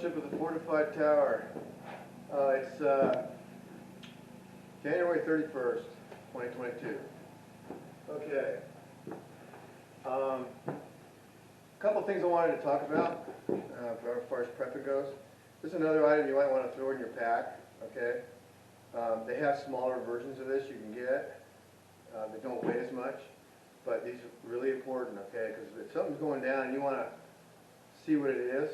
Fellowship of the Fortified Tower. It's January 31st, 2022. Okay. A couple things I wanted to talk about as far as prepping goes. This is another item you might want to throw in your pack. Okay. They have smaller versions of this you can get. They don't weigh as much, but these are really important. Okay, because if something's going down and you want to see what it is,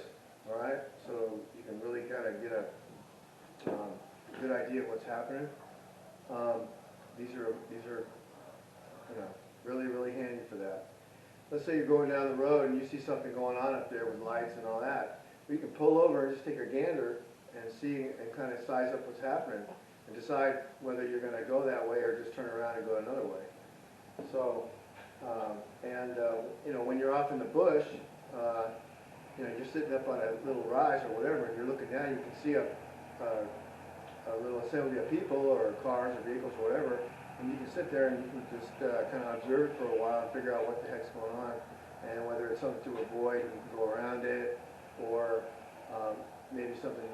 all right, so you can really kind of get a good idea of what's happening. These are really handy for that. Let's say you're going down the road and you see something going on up there with lights and all that. You can pull over and just take a gander and see and kind of size up what's happening and decide whether you're going to go that way or just turn around and go another way. So, when you're off in the bush, you're sitting up on a little rise or whatever, and you're looking down, you can see a little assembly of people or cars or vehicles or whatever, and you can sit there and you can just kind of observe it for a while and figure out what the heck's going on, and whether it's something to avoid and you can go around it, or maybe something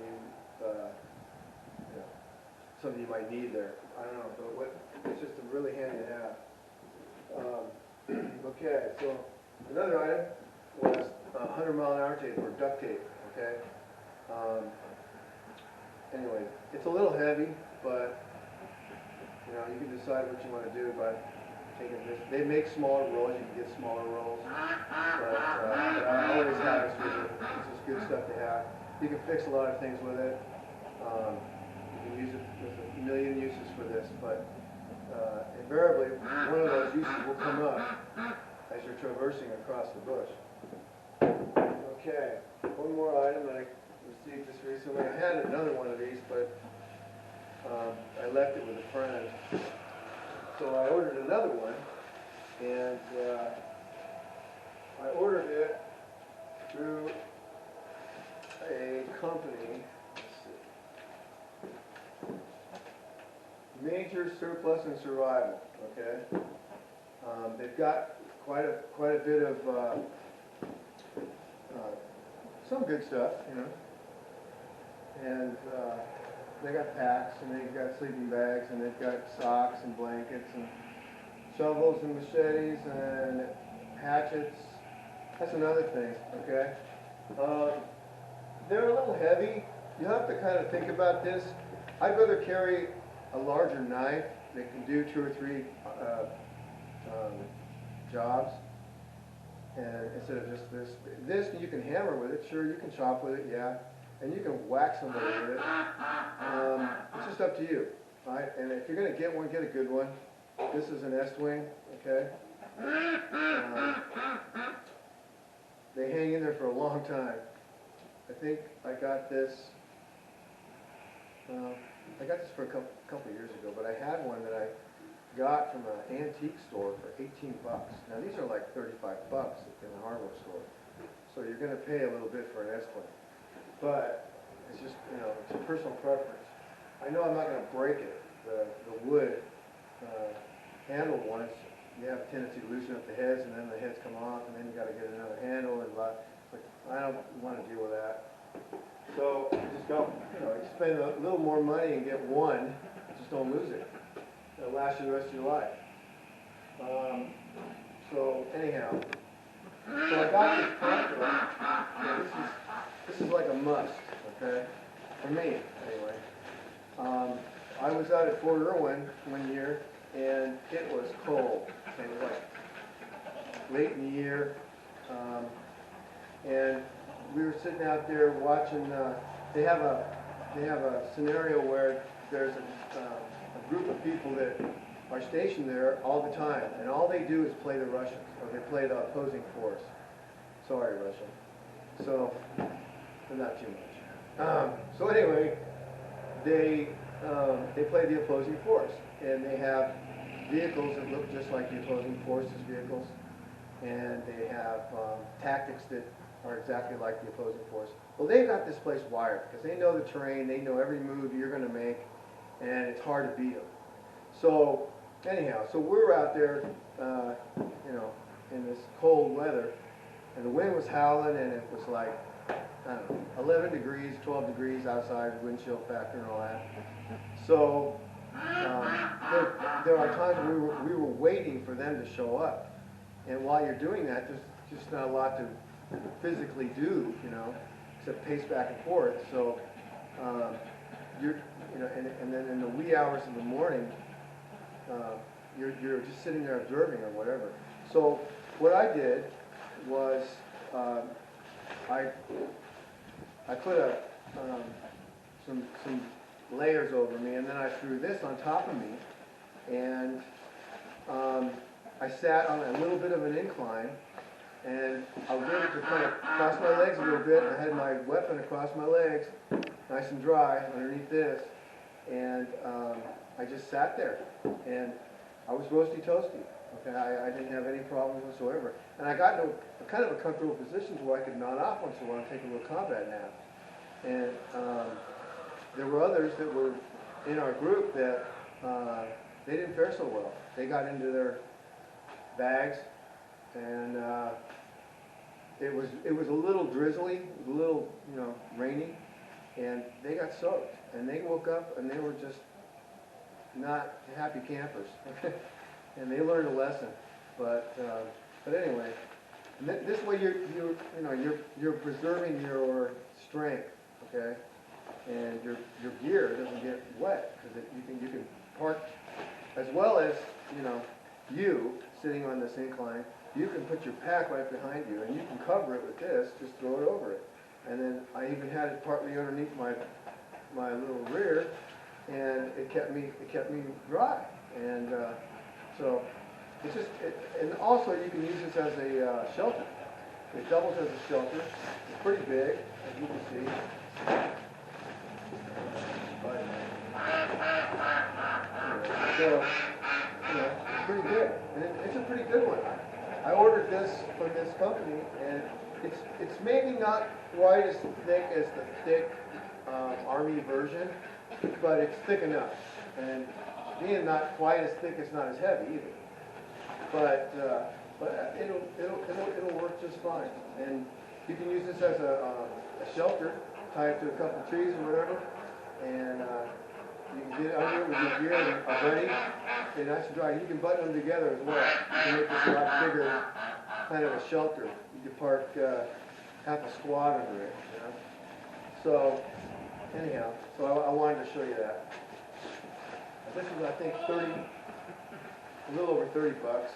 something you might need there. I don't know, but it's just really handy to have. Okay, so another item was 100-mile-an-hour tape or duct tape. Okay. Anyway, it's a little heavy, but you can decide what you want to do by taking this. They make smaller rolls. You can get smaller rolls, but I always have this with it. It's just good stuff to have. You can fix a lot of things with it. You can use it with a million uses for this, but invariably one of those uses will come up as you're traversing across the bush. Okay, one more item that I received just recently. I had another one of these, but I left it with a friend. So I ordered another one, and I ordered it through a company. Major Surplus and Survival. Okay, they've got quite a bit of some good stuff, and they got packs, and they've got sleeping bags, and they've got socks and blankets and shovels and machetes and hatchets. That's another thing. Okay, they're a little heavy. You have to kind of think about this. I'd rather carry a larger knife that can do 2 or 3 jobs, and instead of just this. This you can hammer with it, sure, you can chop with it, yeah, and you can whack somebody with it. It's just up to you, all right? And if you're going to get one, get a good one. This is an S-wing, okay? They hang in there for a long time. I think I got this. For a couple of years ago, but I had one that I got from an antique store for $18. Now these are like $35 in the hardware store, so you're going to pay a little bit for an S-wing. But it's just it's a personal preference. I know I'm not going to break it. The wood handled ones, you have a tendency to loosen up the heads, and then the heads come off, and then you got to get another handle and blah. But I don't want to deal with that. So just don't, you spend a little more money and get one, just don't lose it. It'll last you the rest of your life. So anyhow, so I got this prompter. This is like a must, okay, for me anyway. I was out at Fort Irwin one year, and it was cold. And it was like late in the year, and we were sitting out there watching. They have a scenario where there's a group of people that are stationed there all the time, and all they do is play the Russians, or they play the opposing force. Sorry, Russia. So, but not too much. So anyway, they play the opposing force, and they have vehicles that look just like the opposing force's vehicles, and they have tactics that are exactly like the opposing force. Well, they've got this place wired because they know the terrain, they know every move you're going to make, and it's hard to beat them. So anyhow, so we were out there, in this cold weather, and the wind was howling, and it was like I don't know, 11 degrees, 12 degrees outside, wind chill factor and all that. So there are times we were waiting for them to show up. And while you're doing that, there's just not a lot to physically do, you know, except pace back and forth. So you know, and then in the wee hours of the morning, you're just sitting there observing or whatever. So what I did was I put some layers over me, and then I threw this on top of me, and I sat on a little bit of an incline, and I was able to kind of cross my legs a little bit. I had my weapon across my legs, nice and dry underneath this, and I just sat there, and I was roasty toasty. Okay, I didn't have any problems whatsoever, and I got into a kind of a comfortable position to where I could nod off once in a while and take a little combat nap. And there were others that were in our group that they didn't fare so well. They got into their bags, and it was a little drizzly, a little, you know, rainy, and they got soaked. And they woke up and they were just not happy campers. And they learned a lesson. But anyway, and this way you're preserving your strength, okay? And your gear doesn't get wet because you can park, as well as, you know, you sitting on this incline, you can put your pack right behind you, and you can cover it with this, just throw it over it. And then I even had it partly underneath my little rear, and it kept me dry. And so it's just, and also you can use this as a shelter. It doubles as a shelter. It's pretty big, as you can see. But, so, you know, it's pretty good. And it's a pretty good one. I ordered this from this company, and it's maybe not quite as thick as the thick Army version, but it's thick enough. And being not quite as thick, it's not as heavy either. But it'll work just fine. And you can use this as a shelter, tie it to a couple of trees or whatever, and you can get under it with your gear already. Okay, nice and dry. You can button them together as well. You can make this a lot bigger kind of a shelter. You can park half a squad under it, you know? So, anyhow, so I wanted to show you that. This is, I think, a little over 30 bucks.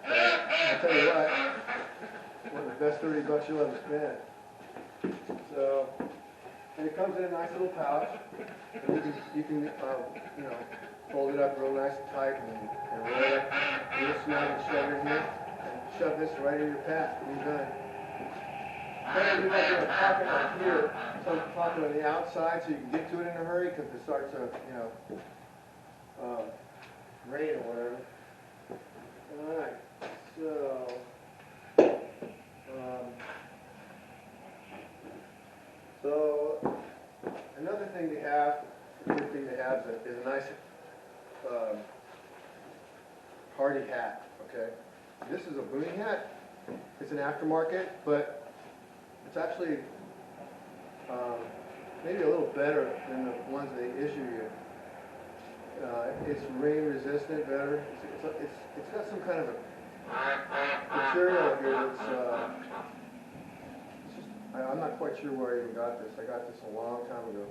But I'll tell you what, one of the best 30 bucks you'll ever spend. So, and it comes in a nice little pouch. And you can you know, fold it up real nice and tight and roll it up real snug and shove it in here. And shove this right in your pack when you're done. Then you might get a pocket like here, some pocket on the outside so you can get to it in a hurry because it starts to, you know, rain or whatever. Alright, so another thing to have, a good thing to have is a nice hardy hat, okay? This is a boonie hat. It's an aftermarket, but it's actually maybe a little better than the ones they issue you. It's rain resistant better. It's got some kind of a material here that's it's just, I'm not quite sure where I even got this. I got this a long time ago,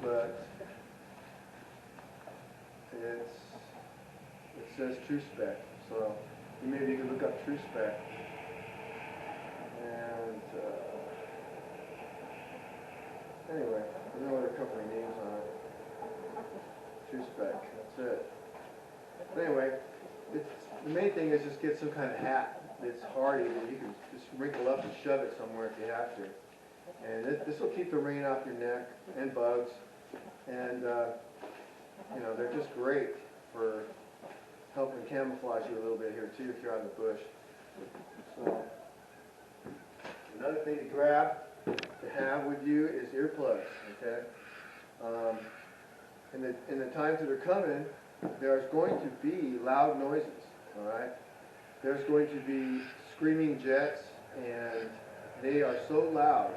but it says True Spec. So maybe you can look up True Spec. And anyway, there's no other company names on it. True Spec, that's it. But anyway, the main thing is just get some kind of hat that's hardy that you can just wrinkle up and shove it somewhere if you have to. And this will keep the rain off your neck and bugs. And you know, they're just great for helping camouflage you a little bit here too if you're out in the bush. So another thing to grab to have with you is earplugs. Okay. In the times that are coming, there's going to be loud noises, all right? There's going to be screaming jets and They are so loud.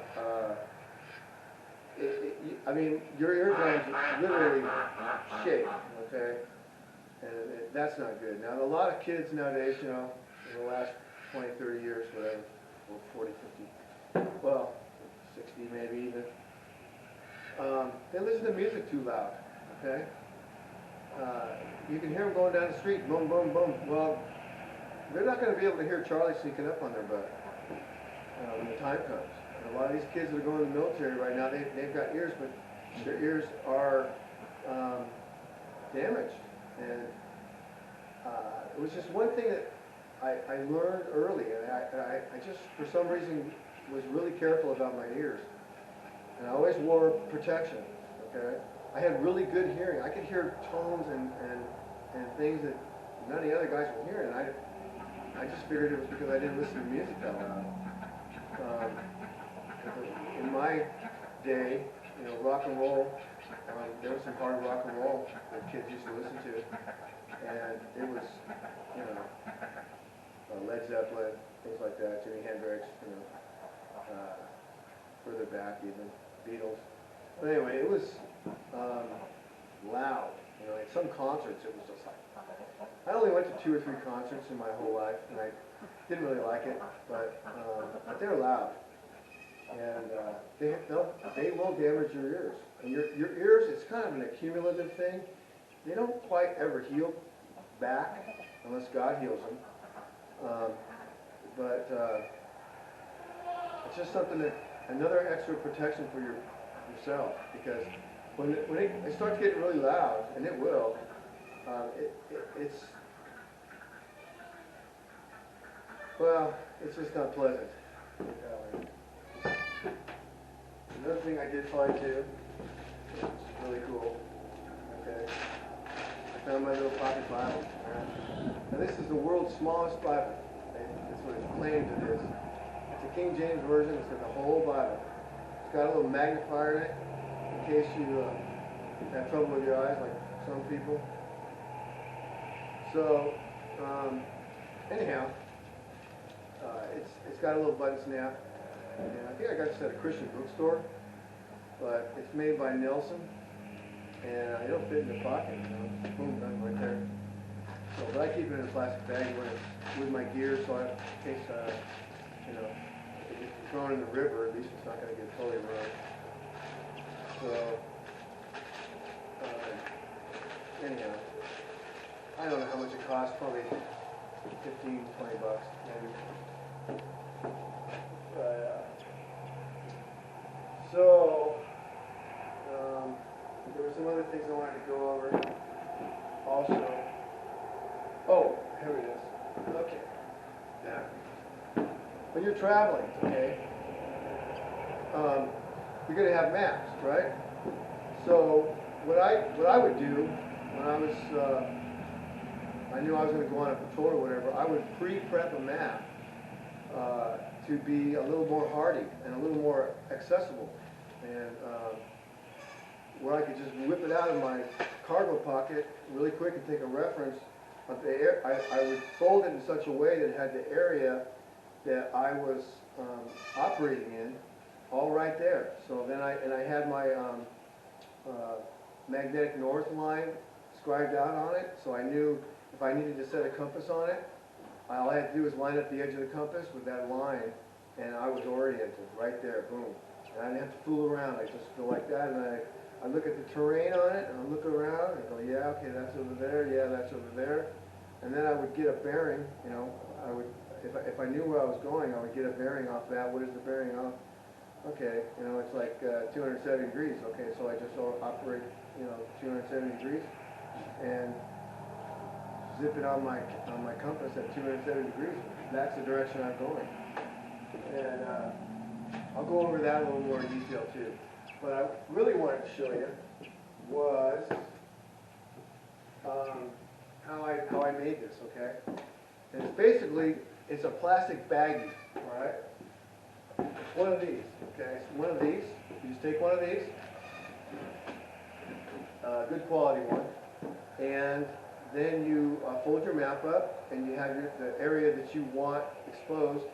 I mean, your eardrums literally shake, okay? And that's not good. Now, a lot of kids nowadays, you know, in the last 20, 30 years, whatever, or 40, 50, well, 60 maybe even, they listen to music too loud, okay? You can hear them going down the street, boom, boom, boom. Well, they're not going to be able to hear Charlie sneaking up on their butt when the time comes. And a lot of these kids that are going to the military right now, they've got ears, but their ears are damaged. And it was just one thing that I learned early, and I just, for some reason, was really careful about my ears. And I always wore protection, okay? I had really good hearing. I could hear tones and things that none of the other guys were hearing. And I just figured it was because I didn't listen to music that loud. In my day, you know, rock and roll, there was some hard rock and roll that kids used to listen to. And it was, you know, Led Zeppelin, things like that, Jimi Hendrix, you know, further back even, Beatles. But anyway, it was loud. You know, at some concerts it was just like, I only went to 2 or 3 concerts in my whole life, and I didn't really like it, but they're loud. And they will damage your ears. And your ears, it's kind of an accumulative thing. They don't quite ever heal back unless God heals them. But it's just something that, another extra protection for yourself, because when it starts getting really loud, and it will, it's just not pleasant. Another thing I did find too, which is really cool, okay, I found my little pocket Bible. Now this is the world's smallest Bible. That's what it's claimed it is. It's a King James version. It's got the whole Bible. It's got a little magnifier in it, in case you have trouble with your eyes, like some people. So, anyhow, it's got a little button snap, and I think I got this at a Christian bookstore, but it's made by Nelson, and it'll fit in the pocket, you know, boom, done right there. So, but I keep it in a plastic bag when it's with my gear, so in case, you know, if it's thrown in the river, at least it's not going to get totally ruined. So, anyhow, I don't know how much it costs, probably 15, 20 bucks, maybe. So, there were some other things I wanted to go over also. Oh, here it is. Okay. Now, when you're traveling, okay, you're going to have maps, right? So, what I would do when I was, I knew I was going to go on a patrol or whatever, I would pre-prep a map to be a little more hardy and a little more accessible, and where I could just whip it out of my cargo pocket really quick and take a reference. I would fold it in such a way that it had the area that I was operating in all right there. So then I had my magnetic north line scribed out on it, so I knew if I needed to set a compass on it, all I had to do was line up the edge of the compass with that line, and I was oriented right there, boom. And I didn't have to fool around. I just go like that, and I look at the terrain on it, and I look around, and go, yeah, okay, that's over there, yeah, that's over there. And then I would get a bearing, you know, if I knew where I was going, I would get a bearing off that. What is the bearing off? Okay, you know, it's like 270 degrees. Okay, so I just operate, you know, 270 degrees, and zip it on my compass at 270 degrees. That's the direction I'm going. And I'll go over that a little more in detail too. But I really wanted to show you was how I made this, okay? And it's basically, it's a plastic baggie, all right? It's one of these, okay? It's one of these. You just take one of these, good quality one, and then you fold your map up, and you have the area that you want exposed,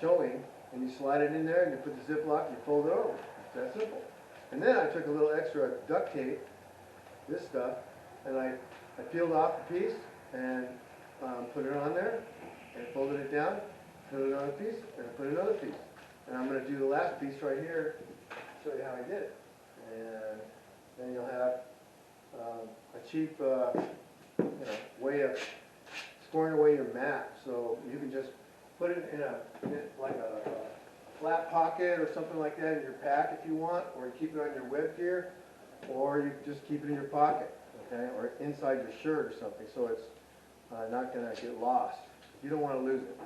showing, and you slide it in there, and you put the ziplock, and you fold it over. It's that simple. And then I took a little extra duct tape, this stuff, and I peeled off a piece and put it on there, and folded it down, put another piece, and put another piece. And I'm going to do the last piece right here, show you how I did it. And then you'll have a cheap way of scoring away your mat. So you can just put it in like a flat pocket or something like that in your pack if you want, or you keep it on your web gear, or you just keep it in your pocket, okay, or inside your shirt or something, so it's not going to get lost. You don't want to lose it.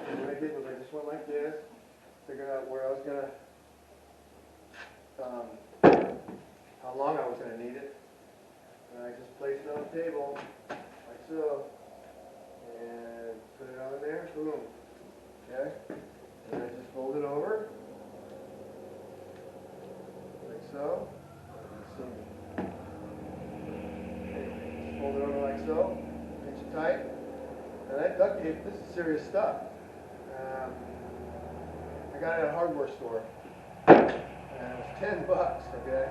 And what I did was I just went like this, figured out where I was going to, how long I was going to need it, and I just placed it on the table, like so, and put it on there, boom, okay, and I just fold it over, like so, okay, just fold it over like so, pinch it tight, and that duct tape, this is serious stuff. I got it at a hardware store, and it was $10, okay?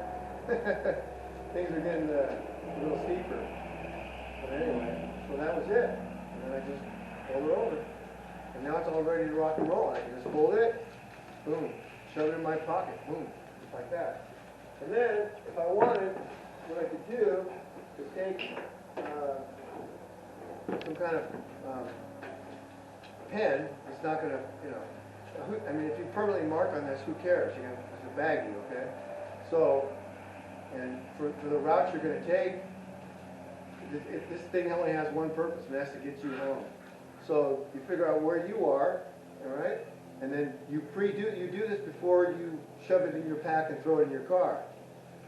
Things are getting a little steeper. But anyway, so that was it. And then I just fold it over. And now it's all ready to rock and roll. I can just fold it, boom, shove it in my pocket, boom, just like that. And then, if I wanted, what I could do is take some kind of pen. It's not going to, I mean, if you permanently mark on this, who cares? It's a baggie, okay? So, and for the route you're going to take, this thing only has one purpose, and that's to get you home. So you figure out where you are, all right? And then you do this before you shove it in your pack and throw it in your car.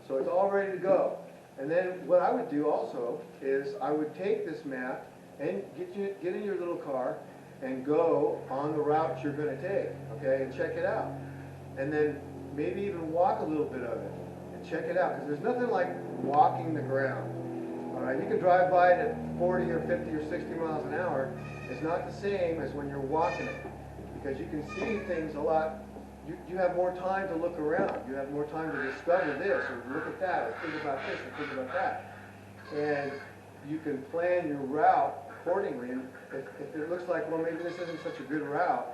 So it's all ready to go. And then what I would do also is I would take this map and get in your little car and go on the route you're going to take, okay, and check it out. And then maybe even walk a little bit of it and check it out, because there's nothing like walking the ground. All right, you can drive by it at 40 or 50 or 60 miles an hour. It's not the same as when you're walking it, because you can see things a lot. You have more time to look around. You have more time to discover this, or look at that, or think about this, or think about that. And you can plan your route accordingly. If it looks like, well, maybe this isn't such a good route,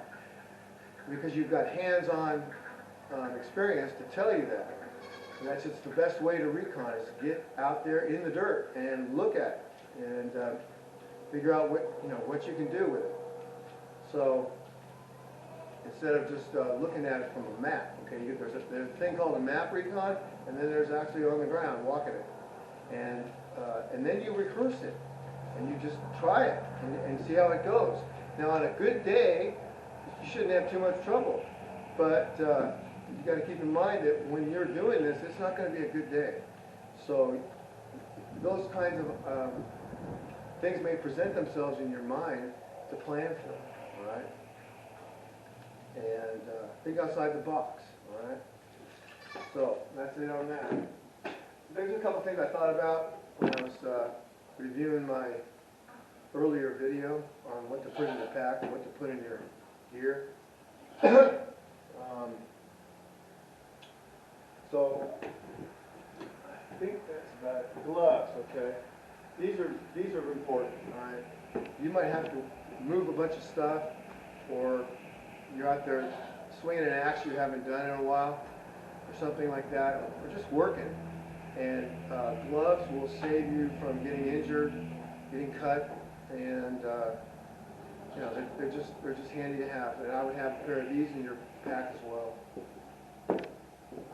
because you've got hands-on experience to tell you that. And that's just the best way to recon, is to get out there in the dirt and look at it and figure out what you can do with it. So instead of just looking at it from a map, okay, there's a thing called a map recon, and then there's actually on the ground walking it, and then you rehearse it, and you just try it and see how it goes. Now on a good day, you shouldn't have too much trouble, but you got to keep in mind that when you're doing this, it's not going to be a good day. So those kinds of things may present themselves in your mind to plan for, all right? And think outside the box, all right? So that's it on that. There's a couple things I thought about when I was reviewing my earlier video on what to put in the pack and what to put in your gear. So I think that's about it. Gloves, okay? These are important, all right? You might have to move a bunch of stuff, or you're out there swinging an axe you haven't done in a while, or something like that, or just working. And gloves will save you from getting injured, getting cut, and they're just handy to have. And I would have a pair of these in your pack as well.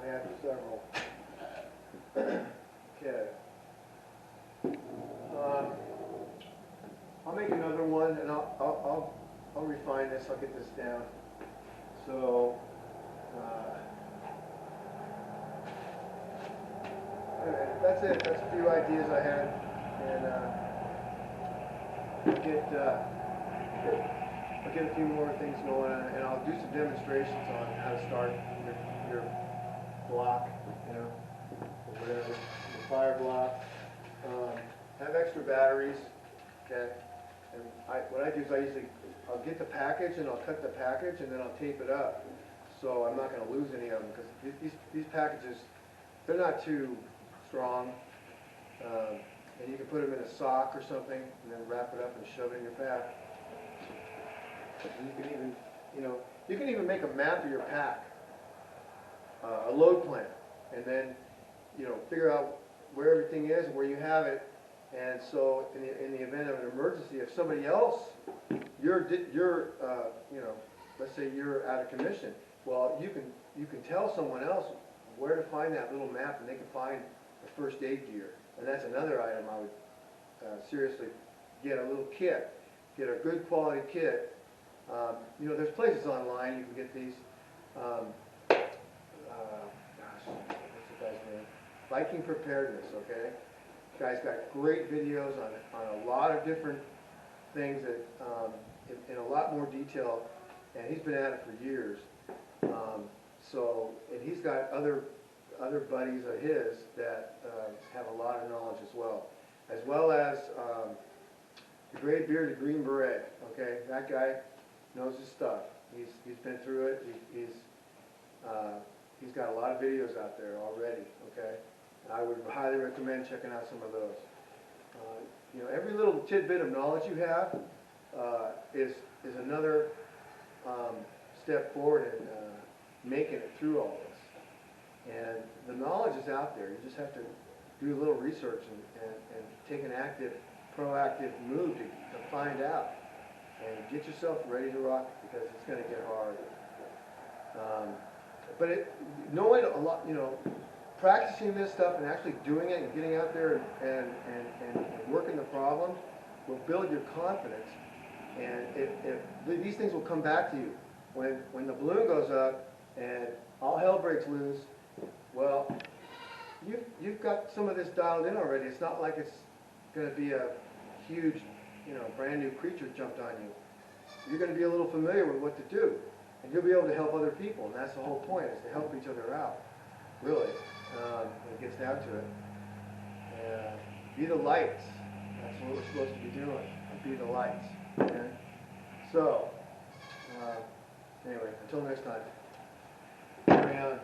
I have several. Okay. I'll make another one, and I'll refine this. I'll get this down. So, anyway, that's it. That's a few ideas I had, and I'll get a few more things going, and I'll do some demonstrations on how to start your block, or whatever, your fire block. Have extra batteries, okay? And what I do is I'll get the package and I'll cut the package and then I'll tape it up. So I'm not gonna lose any of them, because these packages, they're not too strong. And you can put them in a sock or something and then wrap it up and shove it in your pack. And you can even, you can even make a map of your pack, a load plan, and then, figure out where everything is and where you have it. And so in the event of an emergency, if somebody else, let's say you're out of commission, well, you can tell someone else where to find that little map, and they can find the first aid gear. And that's another item I would seriously get a little kit, get a good quality kit. There's places online you can get these. Gosh, what's the guy's name? Viking Preparedness. Okay, the guy's got great videos on a lot of different things that in a lot more detail, and he's been at it for years. And he's got other buddies of his that have a lot of knowledge as well as the gray bearded green beret. Okay, that guy knows his stuff. He's been through it. He's got a lot of videos out there already. Okay, and I would highly recommend checking out some of those. Every little tidbit of knowledge you have is another step forward in making it through all this. And the knowledge is out there. You just have to do a little research and take an active, proactive move to find out. And get yourself ready to rock, because it's going to get hard. But knowing a lot, practicing this stuff and actually doing it and getting out there and working the problem will build your confidence. And these things will come back to you. When the balloon goes up and all hell breaks loose, well, you've got some of this dialed in already. It's not like it's going to be a huge, brand new creature jumped on you. You're going to be a little familiar with what to do, and you'll be able to help other people. And that's the whole point, is to help each other out, really, when it gets down to it. Be the lights. That's what we're supposed to be doing. Be the lights. Okay? So, anyway, until next time. Carry on.